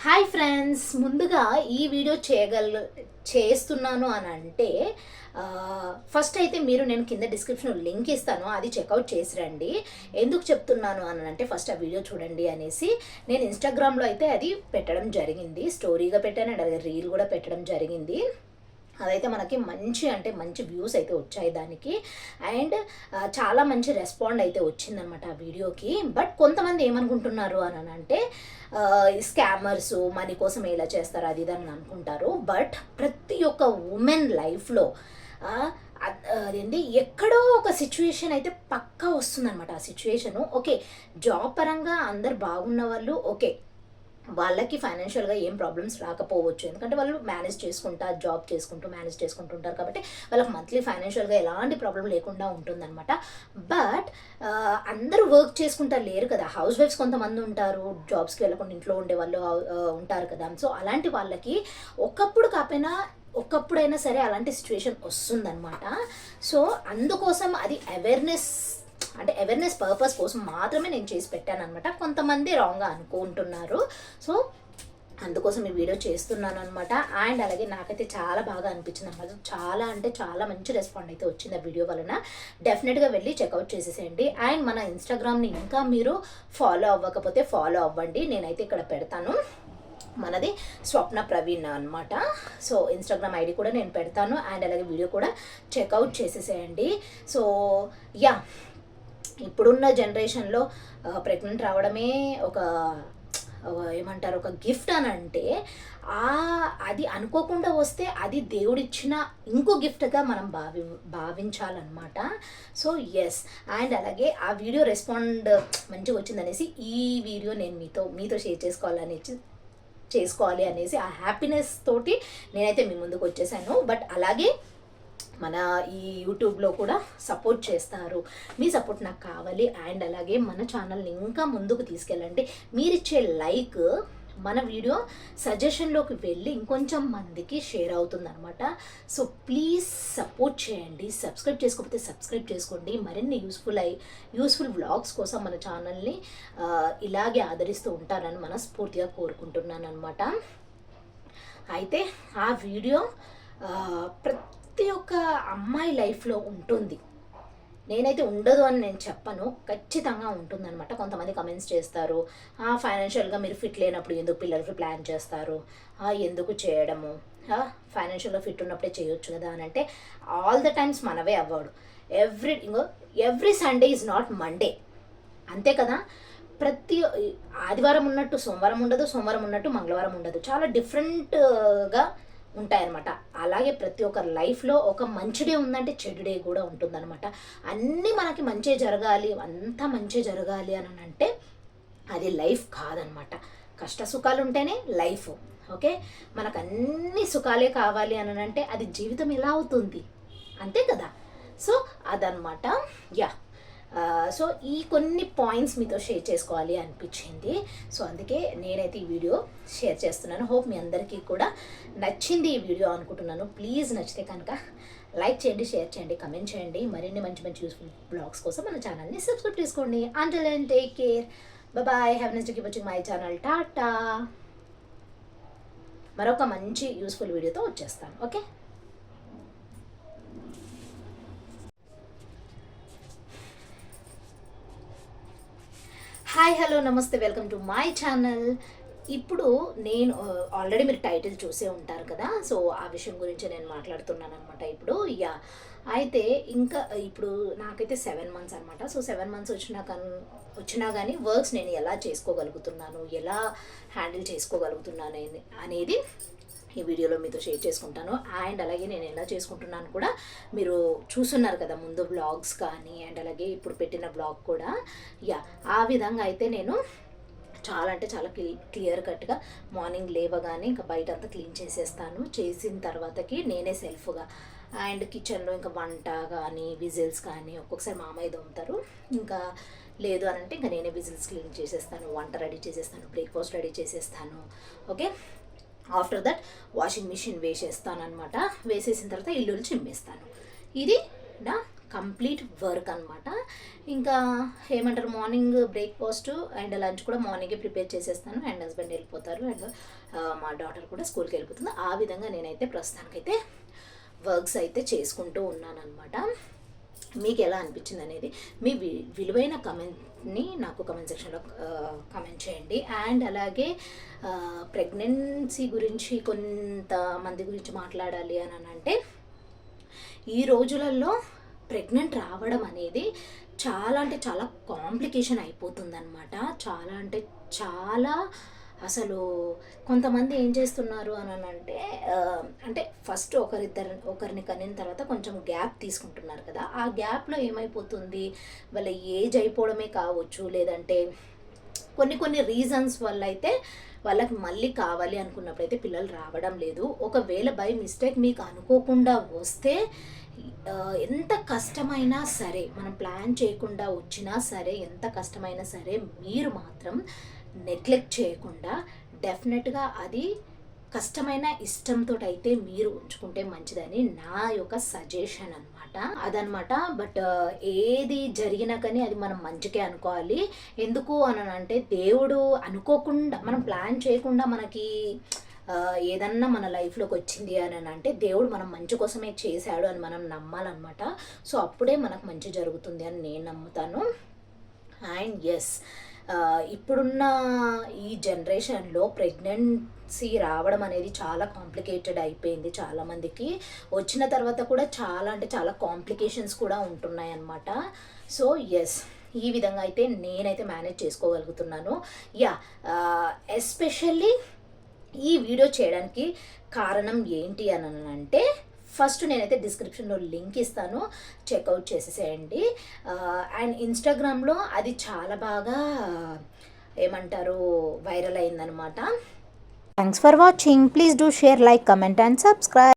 Hi friends, ముందుగా ఈ video చేస్తున్నాను అని అంటే ఫస్ట్ అయితే నేను కింద డిస్క్రిప్షన్లో లింక్ ఇస్తాను, అది చెక్అవుట్ చేసి రండి. ఎందుకు చెప్తున్నాను అని అంటే ఫస్ట్ ఆ వీడియో చూడండి అనేసి. నేను ఇన్స్టాగ్రామ్లో అయితే అది పెట్టడం జరిగింది, స్టోరీగా పెట్టాను అండ్ అలాగే రీల్ కూడా పెట్టడం జరిగింది. అదైతే మనకి మంచి వ్యూస్ అయితే వచ్చాయి దానికి. అండ్ చాలా మంచి రెస్పాండ్ అయితే వచ్చిందనమాట ఆ వీడియోకి. బట్ కొంతమంది ఏమనుకుంటున్నారు అని అంటే స్కామర్స్ మనీ కోసం ఇలా చేస్తారు అది ఇది అని అనుకుంటారు. బట్ ప్రతి ఒక్క ఉమెన్ లైఫ్లో అదేంటి ఎక్కడో ఒక సిచ్యువేషన్ అయితే పక్కా వస్తుందన్నమాట. ఆ సిచ్యువేషను ఓకే, జాబ్ పరంగా అందరు బాగున్న వాళ్ళు ఓకే, వాళ్ళకి ఫైనాన్షియల్గా ఏం ప్రాబ్లమ్స్ రాకపోవచ్చు, ఎందుకంటే వాళ్ళు జాబ్ చేసుకుంటూ మేనేజ్ చేసుకుంటుంటారు కాబట్టి వాళ్ళకి మంత్లీ ఫైనాన్షియల్గా ఎలాంటి ప్రాబ్లం లేకుండా ఉంటుందన్నమాట. బట్ అందరూ వర్క్ చేసుకుంటారు లేరు కదా, హౌస్ వైఫ్స్ కొంతమంది ఉంటారు, జాబ్స్కి వెళ్ళకుండా ఇంట్లో ఉండే వాళ్ళు ఉంటారు కదా. సో అలాంటి వాళ్ళకి ఒక్కప్పుడైనా సరే అలాంటి సిచ్యువేషన్ వస్తుందన్నమాట. సో అందుకోసం అది అవేర్నెస్ పర్పస్ కోసం మాత్రమే నేను చేసి పెట్టాను అనమాట. కొంతమంది రాంగ్గా అనుకుంటున్నారు. సో అందుకోసం ఈ వీడియో చేస్తున్నాను అనమాట. అండ్ అలాగే నాకైతే చాలా బాగా అనిపించింది అనమాట. చాలా మంచి రెస్పాండ్ అయితే వచ్చింది ఆ వీడియో వలన. డెఫినెట్గా వెళ్ళి చెక్అవుట్ చేసేసేయండి. అండ్ మన ఇన్స్టాగ్రామ్ని ఇంకా మీరు ఫాలో అవ్వకపోతే ఫాలో అవ్వండి, నేనైతే ఇక్కడ పెడతాను. మనది స్వప్న ప్రవీణ్ అనమాట. సో ఇన్స్టాగ్రామ్ ఐడి కూడా నేను పెడతాను. అండ్ అలాగే వీడియో కూడా చెక్అవుట్ చేసేసేయండి. సో యా, ఇప్పుడున్న జనరేషన్లో ప్రెగ్నెంట్ రావడమే ఒక గిఫ్ట్ అని అంటే అది అనుకోకుండా వస్తే అది దేవుడిచ్చిన ఇంకో గిఫ్ట్గా మనం భావించాలన్నమాట. సో ఎస్, అండ్ అలాగే ఆ వీడియో రెస్పాండ్ మంచిగా వచ్చిందనేసి ఈ వీడియో నేను మీతో షేర్ చేసుకోవాలి అనేసి ఆ హ్యాపీనెస్ తోటి నేనైతే మీ ముందుకు వచ్చేసాను. బట్ అలాగే మన ఈ యూట్యూబ్లో కూడా సపోర్ట్ చేస్తారు, మీ సపోర్ట్ నాకు కావాలి. అండ్ అలాగే మన ఛానల్ని ఇంకా ముందుకు తీసుకెళ్ళండి. మీరిచ్చే లైక్ మన వీడియో సజెషన్లోకి వెళ్ళి ఇంకొంచెం మందికి షేర్ అవుతుందన్నమాట. సో ప్లీజ్ సపోర్ట్ చేయండి. సబ్స్క్రైబ్ చేసుకోకపోతే సబ్స్క్రైబ్ చేసుకోండి. మరిన్ని యూస్ఫుల్ వ్లాగ్స్ కోసం మన ఛానల్ని ఇలాగే ఆదరిస్తూ ఉంటానని మనస్ఫూర్తిగా కోరుకుంటున్నాను అనమాట. అయితే ఆ వీడియో ప్రతి ఒక్క అమ్మాయి లైఫ్లో ఉంటుంది, నేనైతే ఉండదు అని నేను చెప్పను, ఖచ్చితంగా ఉంటుందన్నమాట. కొంతమంది కమెంట్స్ చేస్తారు, ఫైనాన్షియల్గా మీరు ఫిట్ లేనప్పుడు ఎందుకు పిల్లలకి ప్లాన్ చేస్తారు, ఎందుకు చేయడము, ఫైనాన్షియల్గా ఫిట్ ఉన్నప్పుడే చేయొచ్చు కదా అని అంటే ఆల్ ద టైమ్స్ మనవే అవ్వడు. Every Sunday is not Monday, అంతే కదా. ప్రతి ఆదివారం ఉన్నట్టు సోమవారం ఉండదు, సోమవారం ఉన్నట్టు మంగళవారం ఉండదు, చాలా డిఫరెంట్గా ఉంటాయన్నమాట. అలాగే ప్రతి ఒక్కరి లైఫ్లో ఒక మంచి డే ఉందంటే చెడు డే కూడా ఉంటుందన్నమాట. అన్నీ మనకి మంచి జరగాలి, అంతా మంచి జరగాలి అని అంటే అది లైఫ్ కాదనమాట. కష్ట సుఖాలు ఉంటేనే లైఫ్. ఓకే, మనకు అన్ని సుఖాలే కావాలి అని అంటే అది జీవితం ఎలా అవుతుంది, అంతే కదా. సో అదనమాట. యా, సో ఈ కొన్ని పాయింట్స్ మీతో షేర్ చేసుకోవాలి అనిపించింది. సో అందుకే నేనైతే ఈ వీడియో షేర్ చేస్తున్నాను. హోప్ మీ అందరికీ కూడా నచ్చింది ఈ వీడియో అనుకుంటున్నాను. ప్లీజ్ నచ్చితే కనుక లైక్ చేయండి, షేర్ చేయండి, కమెంట్ చేయండి. మరిన్ని మంచి యూస్ఫుల్ బ్లాగ్స్ కోసం మన ఛానల్ని సబ్స్క్రైబ్ చేసుకోండి. Until then take care, bye, have nice day, keep watching my channel. Tata. మరొక మంచి యూస్ఫుల్ వీడియోతో వచ్చేస్తాను. Okay. Hi, hello, namaste, welcome to my channel. ఇప్పుడు నేను ఆల్రెడీ మీరు టైటిల్ చూసే ఉంటారు కదా, సో ఆ విషయం గురించి నేను మాట్లాడుతున్నాను అనమాట ఇప్పుడు. యా, అయితే ఇంకా ఇప్పుడు నాకైతే 7 months అనమాట. సో 7 months వచ్చినా కానీ వర్క్స్ నేను ఎలా చేసుకోగలుగుతున్నాను, ఎలా హ్యాండిల్ చేసుకోగలుగుతున్నాను అనేది ఈ వీడియోలో మీతో షేర్ చేసుకుంటాను. అండ్ అలాగే నేను ఎలా చేసుకుంటున్నాను కూడా మీరు చూస్తున్నారు కదా ముందు బ్లాగ్స్ కానీ, అండ్ అలాగే ఇప్పుడు పెట్టిన బ్లాగ్ కూడా. యా, ఆ విధంగా అయితే నేను చాలా క్లియర్ కట్గా మార్నింగ్ లేవగానే ఇంకా బయట అంతా క్లీన్ చేసేస్తాను. చేసిన తర్వాతకి నేనే సెల్ఫ్గా అండ్ కిచెన్లో ఇంకా వంట కానీ విజిల్స్ కానీ ఒక్కొక్కసారి మామయ్య దొమ్ముతారు, ఇంకా లేదు అని అంటే ఇంకా నేనే విజిల్స్ క్లీన్ చేసేస్తాను, వంట రెడీ చేసేస్తాను, బ్రేక్ఫాస్ట్ రెడీ చేసేస్తాను. Okay, after that washing machine వేసేస్తాను అనమాట. వేసేసిన తర్వాత ఇల్లు చిమ్మేస్తాను. ఇది నా కంప్లీట్ వర్క్ అనమాట. ఇంకా ఏమంటారు, మార్నింగ్ బ్రేక్ఫాస్ట్ అండ్ లంచ్ కూడా మార్నింగే ప్రిపేర్ చేసేస్తాను. అండ్ హస్బెండ్ వెళ్ళిపోతారు అండ్ మా డాటర్ కూడా స్కూల్కి వెళ్ళిపోతుంది. ఆ విధంగా నేనైతే ప్రస్తుతానికైతే వర్క్స్ అయితే చేసుకుంటూ ఉన్నాను అనమాట. మీకు ఎలా అనిపించింది అనేది మీ విలువైన కమెంట్ని నాకు కమెంట్ సెక్షన్లో కమెంట్ చేయండి. అండ్ అలాగే ప్రెగ్నెన్సీ గురించి కొంతమంది గురించి మాట్లాడాలి అని అంటే, ఈ రోజులలో ప్రెగ్నెంట్ రావడం అనేది చాలా అంటే చాలా కాంప్లికేషన్ అయిపోతుందన్నమాట. చాలా అంటే చాలా అసలు కొంతమంది ఏం చేస్తున్నారు అని అంటే అంటే ఫస్ట్ ఒకరిని కనిన తర్వాత కొంచెం గ్యాప్ తీసుకుంటున్నారు కదా. ఆ గ్యాప్లో ఏమైపోతుంది, వాళ్ళ ఏజ్ అయిపోవడమే కావచ్చు, లేదంటే కొన్ని రీజన్స్ వల్ల అయితే వాళ్ళకి మళ్ళీ కావాలి అనుకున్నప్పుడు అయితే పిల్లలు రావడం లేదు. ఒకవేళ బై మిస్టేక్ మీకు అనుకోకుండా వస్తే ఎంత కష్టమైనా సరే, మనం ప్లాన్ చేయకుండా వచ్చినా సరే, ఎంత కష్టమైనా సరే మీరు మాత్రం నెగ్లెక్ట్ చేయకుండా డెఫినెట్గా అది కష్టమైన ఇష్టంతో అయితే మీరు ఉంచుకుంటే మంచిదని నా యొక్క సజెషన్ అనమాట, అదనమాట. బట్ ఏది జరిగినా కానీ అది మనం మంచికే అనుకోవాలి. ఎందుకు అని అంటే, దేవుడు అనుకోకుండా మనం ప్లాన్ చేయకుండా మనకి ఏదన్నా మన లైఫ్లోకి వచ్చింది అని అంటే దేవుడు మనం మంచి కోసమే చేశాడు అని మనం నమ్మాలన్నమాట. సో అప్పుడే మనకు మంచి జరుగుతుంది అని నేను నమ్ముతాను. అండ్ ఎస్, ఇప్పుడున్న ఈ జనరేషన్లో ప్రెగ్నెన్సీ రావడం అనేది చాలా కాంప్లికేటెడ్ అయిపోయింది. చాలామందికి వచ్చిన తర్వాత కూడా చాలా అంటే చాలా కాంప్లికేషన్స్ కూడా ఉంటున్నాయి అన్నమాట. సో ఎస్, ఈ విధంగా అయితే నేనైతే మేనేజ్ చేసుకోగలుగుతున్నాను. యా, ఎస్పెషల్లీ ఈ వీడియో చేయడానికి కారణం ఏంటి అని అంటే, ఫస్ట్ నేనైతే డిస్క్రిప్షన్లో లింక్ ఇస్తాను, చెక్అవుట్ చేసేసేయండి. అండ్ ఇన్స్టాగ్రామ్లో అది చాలా బాగా ఏమంటారు వైరల్ అయిందనమాట. Thanks for watching. Please do share, like, comment and subscribe.